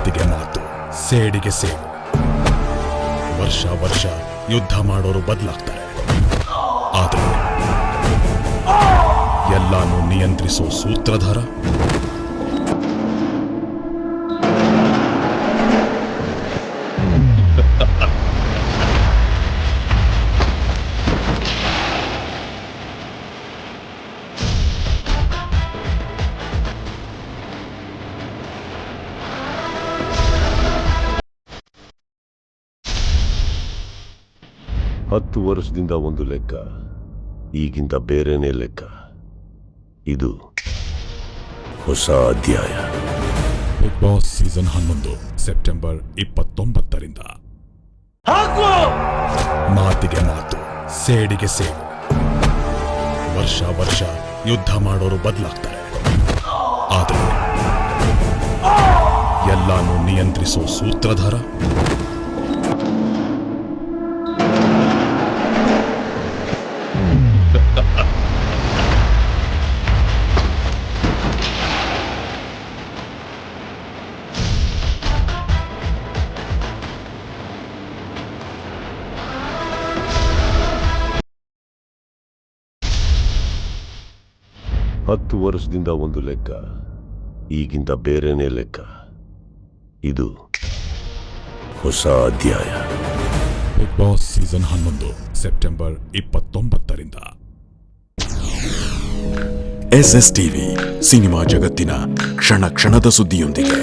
ಮಾತಿಗೆ ಮಾತು, ಸೇಡಿಗೆ ಸೇಡು. ವರ್ಷ ವರ್ಷ ಯುದ್ಧ ಮಾಡೋರು ಬದಲಾಗ್ತಾರೆ, ಆದ್ರೆ ಎಲ್ಲಾನು ನಿಯಂತ್ರಿಸೋ ಸೂತ್ರಧಾರ ಹತ್ತು ವರ್ಷದಿಂದ ಒಂದು ಲೆಕ್ಕ, ಈಗಿಂದ ಬೇರೆನೇ ಲೆಕ್ಕ. ಇದು ಹೊಸ ಅಧ್ಯಾಯ. ಬಿಗ್ ಬಾಸ್ ಸೀಸನ್ 11 ಸೆಪ್ಟೆಂಬರ್ 29ರಿಂದ. ಮಾತಿಗೆ ಮಾತು, ಸೇಡಿಗೆ ಸೇಡು. ವರ್ಷ ವರ್ಷ ಯುದ್ಧ ಮಾಡೋರು ಬದಲಾಗ್ತಾರೆ, ಆದ್ರೆ ಎಲ್ಲಾನು ನಿಯಂತ್ರಿಸೋ ಸೂತ್ರಧಾರ ಹತ್ತು ವರ್ಷದಿಂದ ಒಂದು ಲೆಕ್ಕ, ಈಗಿಂದ ಬೇರೆನೇ ಲೆಕ್ಕ. ಇದು ಹೊಸ ಅಧ್ಯಾಯ. ಬಿಗ್ ಬಾಸ್ ಸೀಸನ್ 11 ಸೆಪ್ಟೆಂಬರ್ 29ರಿಂದ. SS ಟಿವಿ ಸಿನಿಮಾ ಜಗತ್ತಿನ ಕ್ಷಣ ಕ್ಷಣದ ಸುದ್ದಿಯೊಂದಿಗೆ.